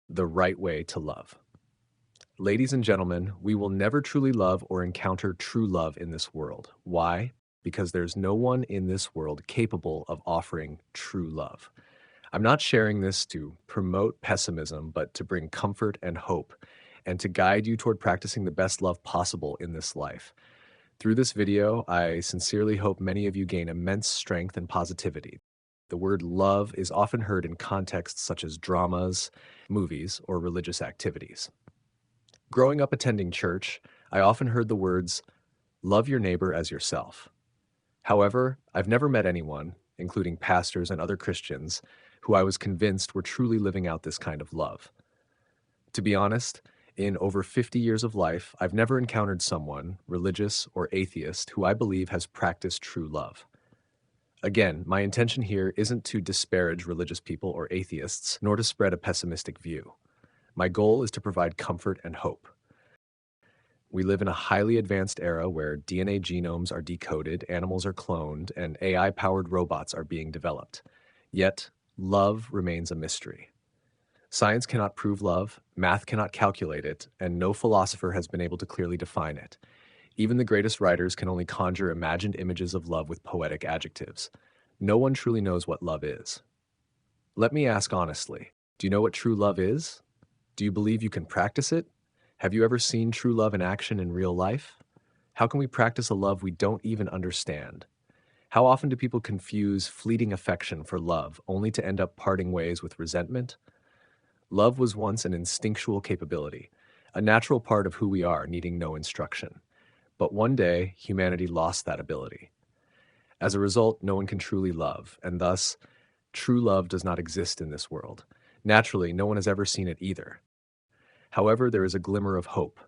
The right way to love. Ladies and gentlemen, we will never truly love or encounter true love in this world. Why? Because there's no one in this world capable of offering true love. I'm not sharing this to promote pessimism, but to bring comfort and hope, and to guide you toward practicing the best love possible in this life. Through this video, I sincerely hope many of you gain immense strength and positivity. The word love is often heard in contexts such as dramas, movies, or religious activities. Growing up attending church, I often heard the words, love your neighbor as yourself. However, I've never met anyone, including pastors and other Christians, who I was convinced were truly living out this kind of love. To be honest, in over 50 years of life, I've never encountered someone, religious or atheist, who I believe has practiced true love. Again, my intention here isn't to disparage religious people or atheists, nor to spread a pessimistic view. My goal is to provide comfort and hope. We live in a highly advanced era where DNA genomes are decoded, animals are cloned, and AI-powered robots are being developed. Yet, love remains a mystery. Science cannot prove love, math cannot calculate it, and no philosopher has been able to clearly define it. Even the greatest writers can only conjure imagined images of love with poetic adjectives. No one truly knows what love is. Let me ask honestly, do you know what true love is? Do you believe you can practice it? Have you ever seen true love in action in real life? How can we practice a love we don't even understand? How often do people confuse fleeting affection for love, only to end up parting ways with resentment? Love was once an instinctual capability, a natural part of who we are, needing no instruction. But one day, humanity lost that ability. As a result, no one can truly love, and thus, true love does not exist in this world. Naturally, no one has ever seen it either. However, there is a glimmer of hope,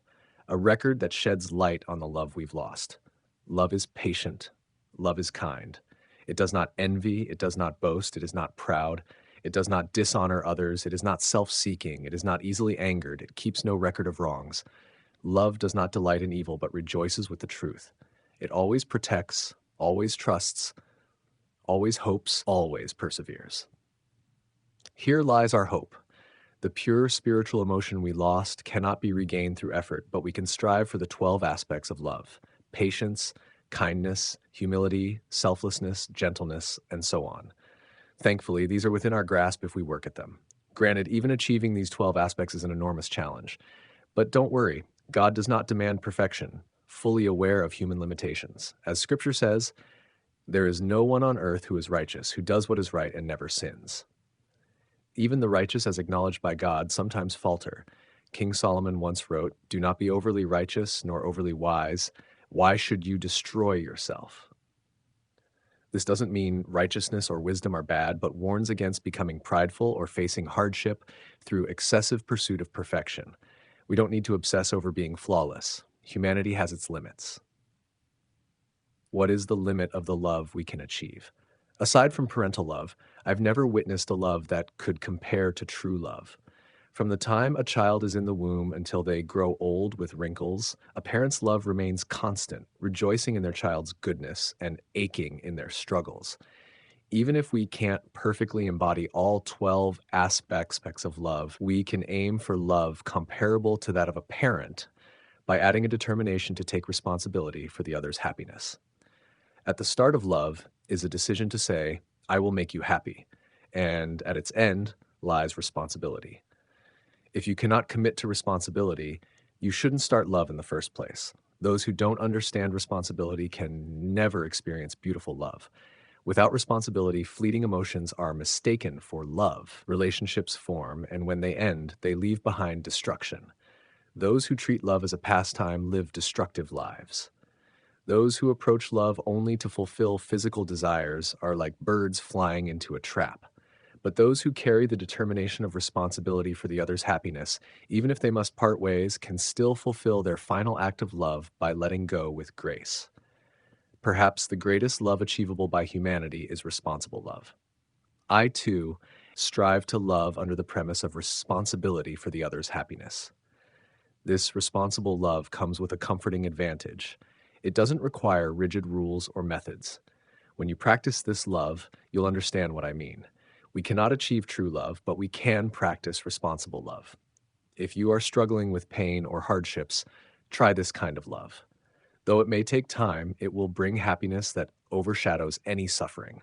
a record that sheds light on the love we've lost. Love is patient. Love is kind. It does not envy. It does not boast. It is not proud. It does not dishonor others. It is not self-seeking. It is not easily angered. It keeps no record of wrongs. Love does not delight in evil, but rejoices with the truth. It always protects, always trusts, always hopes, always perseveres. Here lies our hope. The pure spiritual emotion we lost cannot be regained through effort, but we can strive for the 12 aspects of love: patience, kindness, humility, selflessness, gentleness, and so on. Thankfully, these are within our grasp if we work at them. Granted, even achieving these 12 aspects is an enormous challenge. But don't worry, God does not demand perfection, fully aware of human limitations. As Scripture says, there is no one on earth who is righteous, who does what is right and never sins. Even the righteous, as acknowledged by God, sometimes falter. King Solomon once wrote, "Do not be overly righteous nor overly wise. Why should you destroy yourself?" This doesn't mean righteousness or wisdom are bad, but warns against becoming prideful or facing hardship through excessive pursuit of perfection. We don't need to obsess over being flawless. Humanity has its limits. What is the limit of the love we can achieve? Aside from parental love, I've never witnessed a love that could compare to true love. From the time a child is in the womb until they grow old with wrinkles, a parent's love remains constant, rejoicing in their child's goodness and aching in their struggles. Even if we can't perfectly embody all 12 aspects of love, we can aim for love comparable to that of a parent by adding a determination to take responsibility for the other's happiness. At the start of love is a decision to say, "I will make you happy," and at its end lies responsibility. If you cannot commit to responsibility, you shouldn't start love in the first place. Those who don't understand responsibility can never experience beautiful love. Without responsibility, fleeting emotions are mistaken for love. Relationships form, and when they end, they leave behind destruction. Those who treat love as a pastime live destructive lives. Those who approach love only to fulfill physical desires are like birds flying into a trap. But those who carry the determination of responsibility for the other's happiness, even if they must part ways, can still fulfill their final act of love by letting go with grace. Perhaps the greatest love achievable by humanity is responsible love. I, too, strive to love under the premise of responsibility for the other's happiness. This responsible love comes with a comforting advantage. It doesn't require rigid rules or methods. When you practice this love, you'll understand what I mean. We cannot achieve true love, but we can practice responsible love. If you are struggling with pain or hardships, try this kind of love. Though it may take time, it will bring happiness that overshadows any suffering.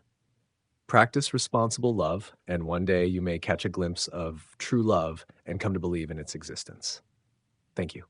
Practice responsible love, and one day you may catch a glimpse of true love and come to believe in its existence. Thank you.